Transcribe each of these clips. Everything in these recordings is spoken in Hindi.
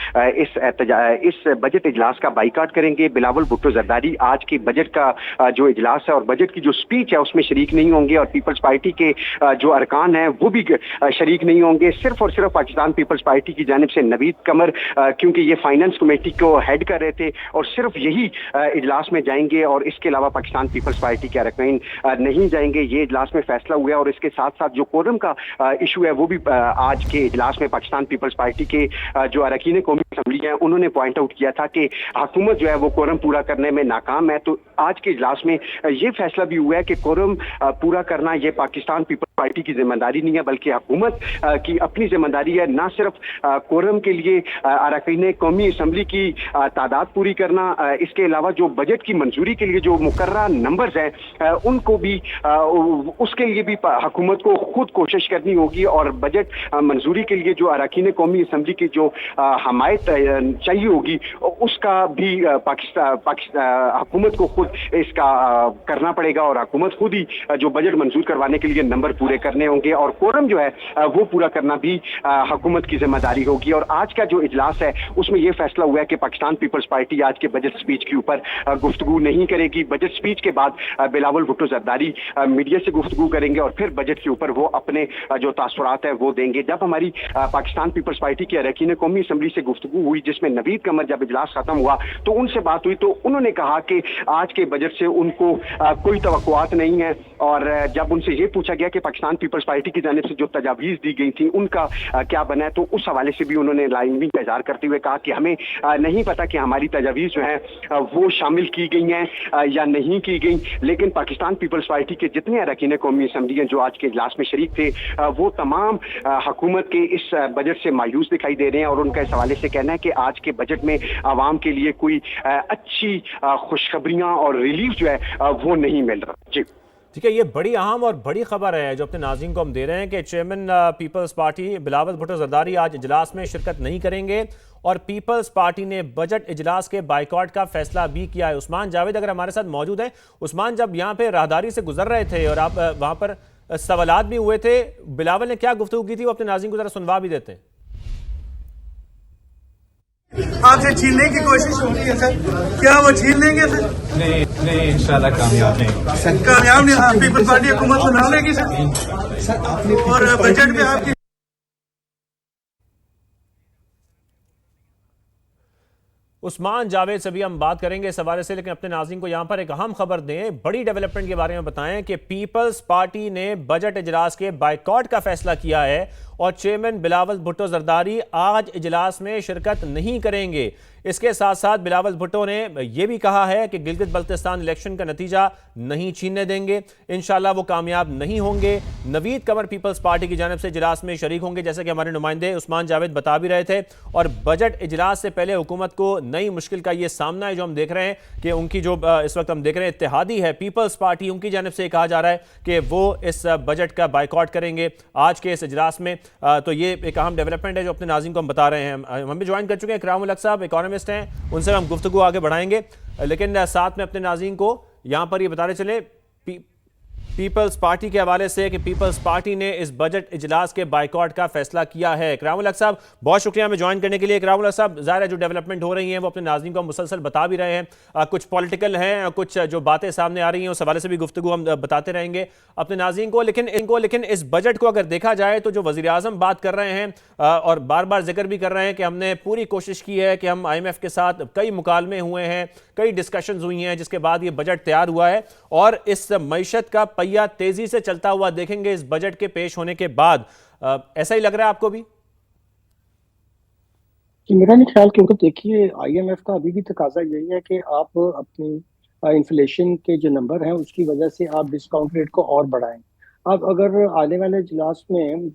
इस बजट इजलास का बाइकाट करेंगे। बिलावल भुट्टो जरदारी आज के बजट का जो इजलास है और बजट की जो स्पीच है उसमें शरीक नहीं होंगे, और पीपल्स पार्टी के जो अरकान हैं वो भी शरीक नहीं होंगे। सिर्फ और सिर्फ पाकिस्तान पीपल्स पार्टी की जानिब से नवीद कमर, क्योंकि ये फाइनेंस कमेटी को हेड कर रहे थे, और सिर्फ यही इजलास में जाएंगे, और इसके अलावा पाकिस्तान पीपल्स पार्टी के अरकान नहीं जाएंगे। ये इजलास में फैसला हुआ है। और इसके साथ साथ जो कोरम का इशू है वो भी आज के इजलास में पाकिस्तान पीपल्स पार्टी के जो अरकान कौमी असम्बली हैं उन्होंने पॉइंट आउट किया था कि हुकूमत जो है वो कोरम पूरा करने में नाकाम है। तो आज के इजलास में ये फैसला भी हुआ है कि कोरम पूरा करना ये पाकिस्तान पीपल्स पार्टी की जिम्मेदारी नहीं है, बल्कि हुकूमत की अपनी जिम्मेदारी है। ना सिर्फ कोरम के लिए अरकान कौमी असम्बली की तादाद पूरी करना, इसके अलावा जो बजट की मंजूरी के लिए जो मुकर्रर नंबर्स हैं उनको भी उसके लिए भी हुकूमत को खुद कोशिश करनी होगी, और बजट मंजूरी के लिए जो अरकान कौमी असम्बली की जो हमायत चाहिए होगी उसका भी पाकिस्तान हुकूमत को खुद इसका करना पड़ेगा, और हुकूमत खुद ही जो बजट मंजूर करवाने के लिए नंबर पूरे करने होंगे, और कोरम जो है वो पूरा करना भी हुकूमत की जिम्मेदारी होगी। और आज का जो इजलास है उसमें यह फैसला हुआ है कि पाकिस्तान पीपल्स पार्टी आज के बजट स्पीच के ऊपर गुफ्तगू नहीं करेगी। बजट स्पीच के बाद बिलावल भुट्टो जरदारी मीडिया से गुफ्तगू करेंगे, और फिर बजट के ऊपर वो अपने जो तासुरात है वो देंगे। जब हमारी पाकिस्तान पीपल्स पार्टी के अरकान कौमी असम्बली से गुफ्तगू हुई, जिसमें नवीद कमर जब इजलास खत्म हुआ तो उनसे बात हुई, तो उन्होंने कहा कि आज के बजट से उनको कोई तवक्कुआत नहीं है। और जब उनसे ये पूछा गया कि पाकिस्तान पीपल्स पार्टी की जानिब से जो तजावीज़ दी गई थी उनका क्या बना है, तो उस हवाले से भी उन्होंने लाइनविंग का इजहार करते हुए कहा कि हमें नहीं पता कि हमारी तजावीज़ जो है वो शामिल की गई हैं या नहीं की गई, लेकिन पाकिस्तान पीपल्स पार्टी के जितने अरकान कौमी असम्बली हैं जो आज के इजलास में शरीक थे वो तमाम हुकूमत के इस बजट से मायूस दिखाई दे रहे हैं, और उनका इस हवाले से कहना है कि आज के बजट में आवाम के लिए कोई अच्छी खुशखबरियां और रिलीफ जो है वो नहीं मिल रहा। जी ठीक है, ये बड़ी अहम और बड़ी खबर है जो अपने नाज़रीन को हम दे रहे हैं कि चेयरमैन पीपल्स पार्टी बिलावल भुट्टो जरदारी आज इजलास में शिरकत नहीं करेंगे, और पीपल्स पार्टी ने बजट इजलास के बाइकॉट का फैसला भी किया है। उस्मान जावेद अगर हमारे साथ मौजूद हैं। उस्मान, जब यहाँ पे राहदारी से गुजर रहे थे और आप वहाँ पर सवालात भी हुए थे, बिलावल ने क्या गुफ्तगू की थी वो अपने नाज़रीन को जरा सुनवा भी देते हैं। आपसे छीनने की कोशिश हो रही है सर, क्या वो छीन लेंगे सर? नहीं नहीं, इंशाल्लाह कामयाब नहीं सर, कामयाब नहीं। पीपल्स पार्टी हुकूमत बना लेगी सर, और बजट में आपकी उस्मान जावेद से भी हम बात करेंगे इस हवाले से, लेकिन अपने नाज़रीन को यहाँ पर एक अहम खबर दें, बड़ी डेवलपमेंट के बारे में बताएं कि पीपल्स पार्टी ने बजट इजलास के बाइकॉट का फैसला किया है, और चेयरमैन बिलावल भुट्टो जरदारी आज इजलास में शिरकत नहीं करेंगे। इसके साथ साथ बिलावल भुट्टो ने यह भी कहा है कि गिलगित बल्तिस्तान इलेक्शन का नतीजा नहीं छीनने देंगे, इंशाल्लाह वो कामयाब नहीं होंगे। नवीद कमर पीपल्स पार्टी की जानिब से इजलास में शरीक होंगे, जैसे कि हमारे नुमाइंदे उस्मान जावेद बता भी रहे थे। और बजट इजलास से पहले हुकूमत को नई मुश्किल का ये सामना है जो हम देख रहे हैं कि उनकी जो इस वक्त हम देख रहे हैं इत्तेहादी है पीपल्स पार्टी, उनकी जानिब से कहा जा रहा है कि वो इस बजट का बाइकॉट करेंगे आज के इस इजलास में। तो ये एक अहम डेवलपमेंट है जो अपने नाज़रीन को हम बता रहे हैं। हम भी ज्वाइन कर चुके हैं इकराम उल हक साहब, इकोनॉमिस्ट हैं, उनसे हम गुफ्तगू आगे बढ़ाएंगे, लेकिन साथ में अपने नाज़रीन को यहाँ पर ये बताते चले पीपल्स पार्टी के हवाले से कि पीपल्स पार्टी ने इस बजट इजलास के बाइकॉट का फैसला किया है। इकराम उल हक साहब, बहुत शुक्रिया हमें ज्वाइन करने के लिए। इकराम उल हक साहब, ज़ाहिर है जो डेवलपमेंट हो रही हैं वो अपने नाज़रीन को हम मुसलसल बता भी रहे हैं, कुछ पॉलिटिकल हैं, कुछ जो बातें सामने आ रही हैं उस हवाले से भी गुफ्तगू हम बताते रहेंगे अपने नाज़रीन को। लेकिन इस बजट को अगर देखा जाए तो जो वज़ीर आज़म बात कर रहे हैं और बार बार जिक्र भी कर रहे हैं कि हमने पूरी कोशिश की है कि हम IMF के साथ कई मुकालमे हुए हैं, कई डिस्कशंस हुई हैं, जिसके बाद ये बजट तैयार हुआ है, और इस मईशत का पहिया तेजी से चलता हुआ देखेंगे इस बजट के पेश होने के बाद। ऐसा ही लग रहा है आपको भी? कि मेरा नहीं ख्याल, क्योंकि देखिए IMF का अभी भी तकाजा यही है कि आप अपनी इन्फ्लेशन के जो नंबर हैं उसकी वजह से आप डिस्काउंट रेट को और बढ़ाएं। अब अगर आने वाले इजलास में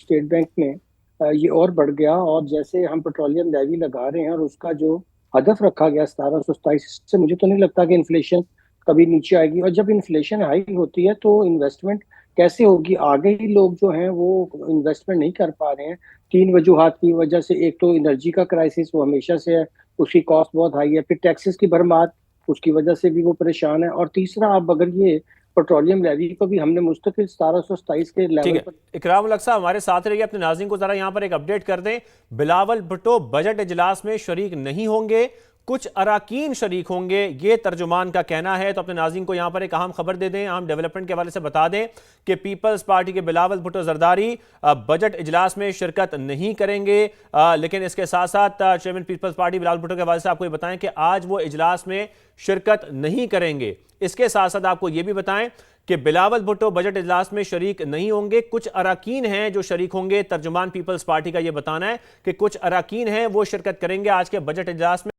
स्टेट बैंक में ये और बढ़ गया, और जैसे हम पेट्रोलियम लेवी लगा रहे हैं और उसका जो हदफ रखा गया 1727 से, मुझे तो नहीं लगता कि इन्फ्लेशन कभी नीचे आएगी। और जब इन्फ्लेशन हाई होती है तो इन्वेस्टमेंट कैसे होगी? आगे ही लोग जो हैं वो इन्वेस्टमेंट नहीं कर पा रहे हैं 3 वजूहात की वजह से। एक तो एनर्जी का क्राइसिस, वो हमेशा से है, उसकी कॉस्ट बहुत हाई है। फिर टैक्सेस की भरमार, उसकी वजह से भी वो परेशान है। और तीसरा, अब अगर ये पेट्रोलियम लेवी को भी हमने मुस्तकिल 1727 के ठीक लेवल है, पर। इकराम उल हक साहब हमारे साथ रहिए, अपने नाज़रीन को जरा यहाँ पर एक अपडेट कर दें। बिलावल भुट्टो बजट इजलास में शरीक नहीं होंगे, कुछ अराकीन शरीक होंगे, ये तर्जुमान का कहना है। तो अपने नाज़रीन को यहाँ पर एक अहम खबर दे दें, अहम डेवलपमेंट के हवाले से बता दें कि पीपल्स पार्टी के बिलावल भुट्टो जरदारी बजट इजलास में शिरकत नहीं करेंगे। लेकिन इसके साथ साथ चेयरमैन पीपल्स पार्टी बिलावल भुट्टो के हवाले से आपको ये बताएं कि आज वो इजलास में शिरकत नहीं करेंगे। इसके साथ साथ आपको ये भी बताएं कि बिलावल भुट्टो बजट इजलास में शरीक नहीं होंगे, कुछ अराकीन हैं जो शरीक होंगे। तर्जुमान पीपल्स पार्टी का यह बताना है कि कुछ अराकीन हैं वो शिरकत करेंगे आज के बजट इजलास में।